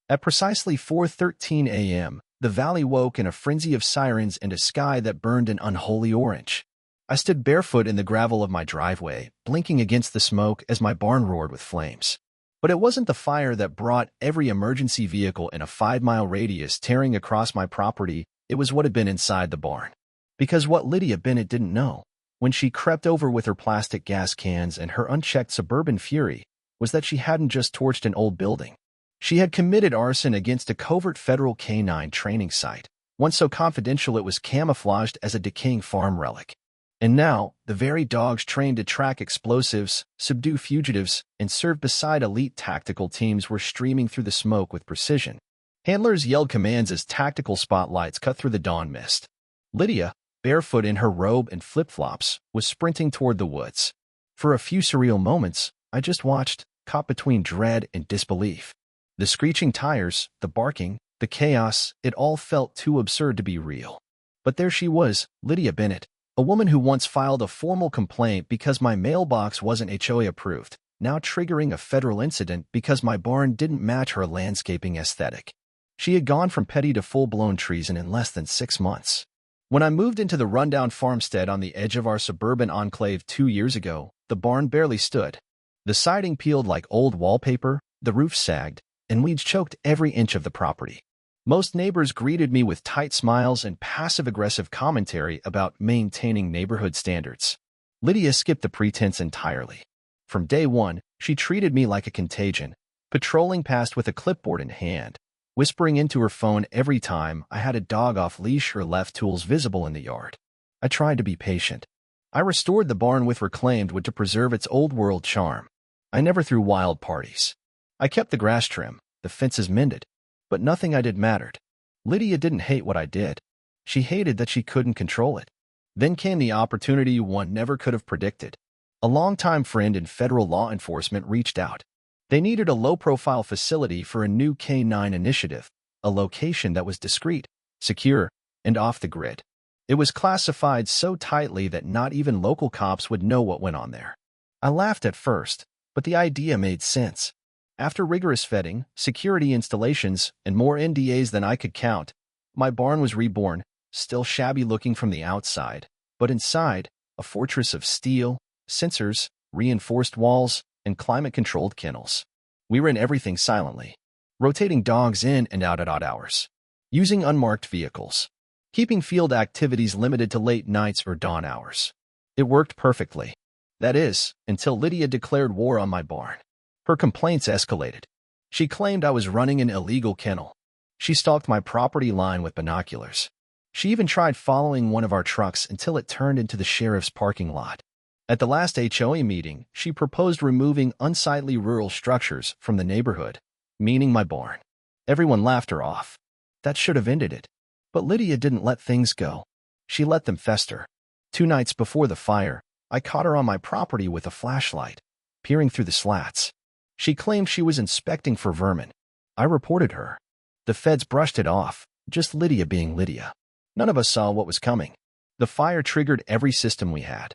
At precisely 4:13 a.m., the valley woke in a frenzy of sirens and a sky that burned an unholy orange. I stood barefoot in the gravel of my driveway, blinking against the smoke as my barn roared with flames. But it wasn't the fire that brought every emergency vehicle in a 5-mile radius tearing across my property. It was what had been inside the barn. Because what Lydia Bennett didn't know, when she crept over with her plastic gas cans and her unchecked suburban fury, was that she hadn't just torched an old building. She had committed arson against a covert federal canine training site, one so confidential it was camouflaged as a decaying farm relic. And now, the very dogs trained to track explosives, subdue fugitives, and serve beside elite tactical teams were streaming through the smoke with precision. Handlers yelled commands as tactical spotlights cut through the dawn mist. Lydia, barefoot in her robe and flip-flops, was sprinting toward the woods. For a few surreal moments, I just watched, caught between dread and disbelief. The screeching tires, the barking, the chaos, it all felt too absurd to be real. But there she was, Lydia Bennett, a woman who once filed a formal complaint because my mailbox wasn't HOA approved, now triggering a federal incident because my barn didn't match her landscaping aesthetic. She had gone from petty to full-blown treason in less than 6 months. When I moved into the rundown farmstead on the edge of our suburban enclave 2 years ago, the barn barely stood. The siding peeled like old wallpaper, the roof sagged, and weeds choked every inch of the property. Most neighbors greeted me with tight smiles and passive-aggressive commentary about maintaining neighborhood standards. Lydia skipped the pretense entirely. From day one, she treated me like a contagion, patrolling past with a clipboard in hand, whispering into her phone every time I had a dog off-leash or left tools visible in the yard. I tried to be patient. I restored the barn with reclaimed wood to preserve its old-world charm. I never threw wild parties. I kept the grass trim, the fences mended, but nothing I did mattered. Lydia didn't hate what I did. She hated that she couldn't control it. Then came the opportunity one never could have predicted. A longtime friend in federal law enforcement reached out. They needed a low-profile facility for a new K-9 initiative, a location that was discreet, secure, and off the grid. It was classified so tightly that not even local cops would know what went on there. I laughed at first, but the idea made sense. After rigorous vetting, security installations, and more NDAs than I could count, my barn was reborn, still shabby-looking from the outside, but inside, a fortress of steel, sensors, reinforced walls, and climate-controlled kennels. We ran everything silently, rotating dogs in and out at odd hours, using unmarked vehicles, keeping field activities limited to late nights or dawn hours. It worked perfectly. That is, until Lydia declared war on my barn. Her complaints escalated. She claimed I was running an illegal kennel. She stalked my property line with binoculars. She even tried following one of our trucks until it turned into the sheriff's parking lot. At the last HOA meeting, she proposed removing unsightly rural structures from the neighborhood, meaning my barn. Everyone laughed her off. That should have ended it. But Lydia didn't let things go. She let them fester. 2 nights before the fire, I caught her on my property with a flashlight, peering through the slats. She claimed she was inspecting for vermin. I reported her. The feds brushed it off, just Lydia being Lydia. None of us saw what was coming. The fire triggered every system we had.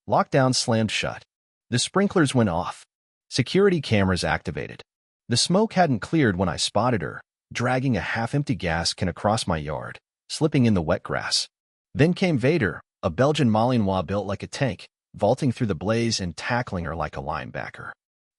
Lockdown slammed shut. The sprinklers went off. Security cameras activated. The smoke hadn't cleared when I spotted her, dragging a half-empty gas can across my yard, slipping in the wet grass. Then came Vader, a Belgian Malinois built like a tank, vaulting through the blaze and tackling her like a linebacker.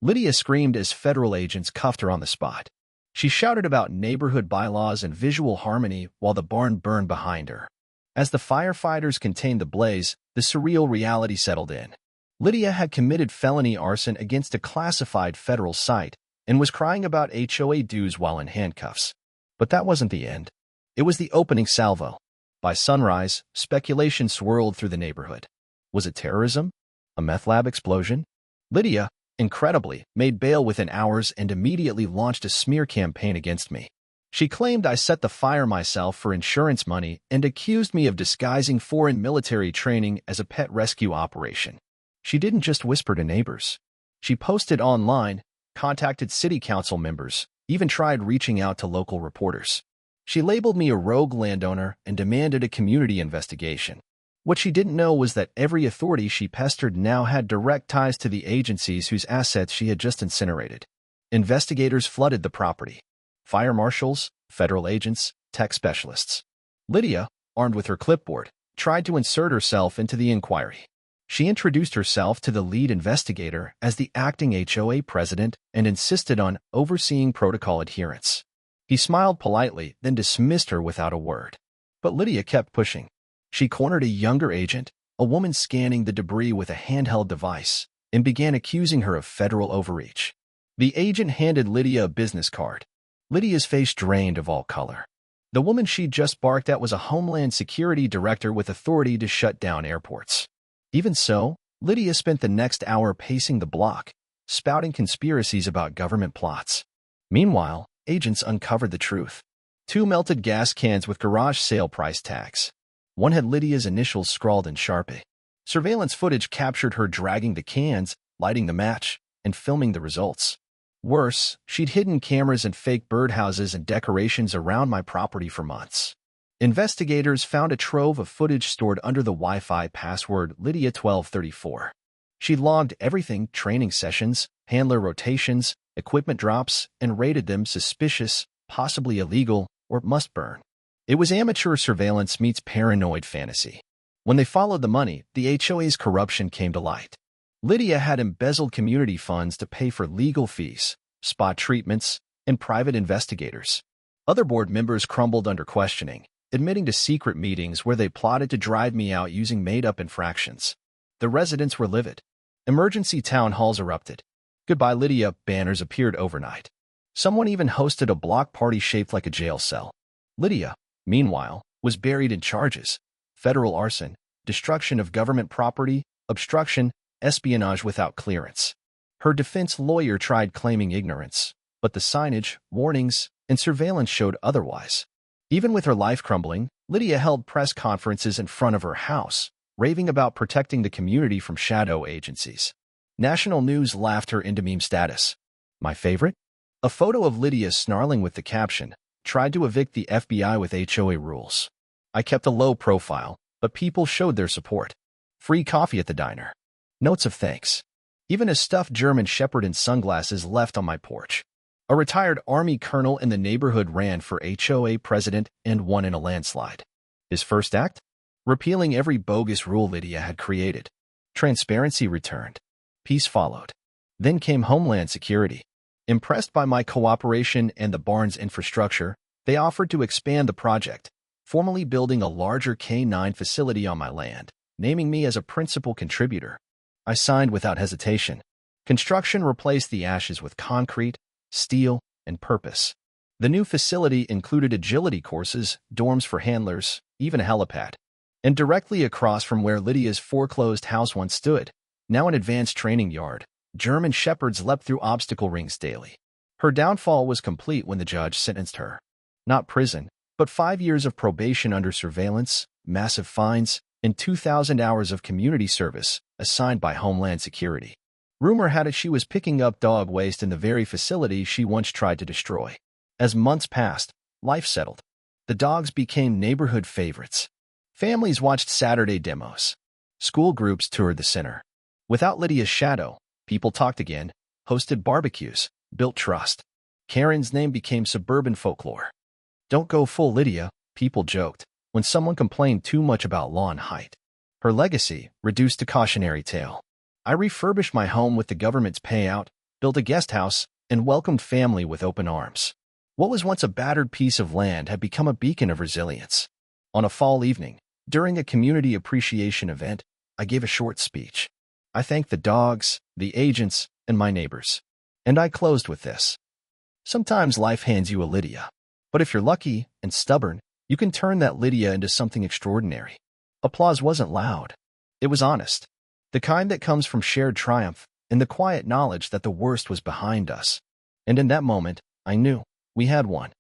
Lydia screamed as federal agents cuffed her on the spot. She shouted about neighborhood bylaws and visual harmony while the barn burned behind her. As the firefighters contained the blaze, the surreal reality settled in. Lydia had committed felony arson against a classified federal site and was crying about HOA dues while in handcuffs. But that wasn't the end. It was the opening salvo. By sunrise, speculation swirled through the neighborhood. Was it terrorism? A meth lab explosion? Lydia, incredibly, made bail within hours and immediately launched a smear campaign against me. She claimed I set the fire myself for insurance money and accused me of disguising foreign military training as a pet rescue operation. She didn't just whisper to neighbors. She posted online, contacted city council members, even tried reaching out to local reporters. She labeled me a rogue landowner and demanded a community investigation. What she didn't know was that every authority she pestered now had direct ties to the agencies whose assets she had just incinerated. Investigators flooded the property. fire marshals, federal agents, tech specialists. Lydia, armed with her clipboard, tried to insert herself into the inquiry. She introduced herself to the lead investigator as the acting HOA president and insisted on overseeing protocol adherence. He smiled politely, then dismissed her without a word. But Lydia kept pushing. She cornered a younger agent, a woman scanning the debris with a handheld device, and began accusing her of federal overreach. The agent handed Lydia a business card. Lydia's face drained of all color. The woman she'd just barked at was a Homeland Security director with authority to shut down airports. Even so, Lydia spent the next hour pacing the block, spouting conspiracies about government plots. Meanwhile, agents uncovered the truth. 2 melted gas cans with garage sale price tags. One had Lydia's initials scrawled in Sharpie. Surveillance footage captured her dragging the cans, lighting the match, and filming the results. Worse, she'd hidden cameras and fake birdhouses and decorations around my property for months. Investigators found a trove of footage stored under the Wi-Fi password Lydia1234. She logged everything: training sessions, handler rotations, equipment drops, and rated them suspicious, possibly illegal, or must burn. It was amateur surveillance meets paranoid fantasy. When they followed the money, the HOA's corruption came to light. Lydia had embezzled community funds to pay for legal fees, spot treatments, and private investigators. Other board members crumbled under questioning, admitting to secret meetings where they plotted to drive me out using made-up infractions. The residents were livid. Emergency town halls erupted. "Goodbye, Lydia" banners appeared overnight. Someone even hosted a block party shaped like a jail cell. Lydia, meanwhile, was buried in charges: federal arson, destruction of government property, obstruction, espionage without clearance. Her defense lawyer tried claiming ignorance, but the signage, warnings, and surveillance showed otherwise. Even with her life crumbling, Lydia held press conferences in front of her house, raving about protecting the community from shadow agencies. National news laughed her into meme status. My favorite? A photo of Lydia snarling with the caption, "Tried to evict the FBI with HOA rules." I kept a low profile, but people showed their support. Free coffee at the diner. Notes of thanks. Even a stuffed German shepherd in sunglasses left on my porch. A retired Army colonel in the neighborhood ran for HOA president and won in a landslide. His first act? Repealing every bogus rule Lydia had created. Transparency returned. Peace followed. Then came Homeland Security. Impressed by my cooperation and the barn's infrastructure, they offered to expand the project, formally building a larger K-9 facility on my land, naming me as a principal contributor. I signed without hesitation. Construction replaced the ashes with concrete, steel, and purpose. The new facility included agility courses, dorms for handlers, even a helipad. And directly across from where Lydia's foreclosed house once stood, now an advanced training yard, German shepherds leapt through obstacle rings daily. Her downfall was complete when the judge sentenced her. Not prison, but 5 years of probation under surveillance, massive fines, and 2,000 hours of community service assigned by Homeland Security. Rumor had it she was picking up dog waste in the very facility she once tried to destroy. As months passed, life settled. The dogs became neighborhood favorites. Families watched Saturday demos. School groups toured the center. Without Lydia's shadow, people talked again, hosted barbecues, built trust. Karen's name became suburban folklore. Don't go full Lydia, people joked, when someone complained too much about lawn height. Her legacy reduced to cautionary tale. I refurbished my home with the government's payout, built a guest house, and welcomed family with open arms. What was once a battered piece of land had become a beacon of resilience. On a fall evening, during a community appreciation event, I gave a short speech. I thanked the dogs, the agents, and my neighbors. And I closed with this. Sometimes life hands you a Lydia. But if you're lucky and stubborn, you can turn that Lydia into something extraordinary. Applause wasn't loud. It was honest. The kind that comes from shared triumph and the quiet knowledge that the worst was behind us. And in that moment, I knew we had one.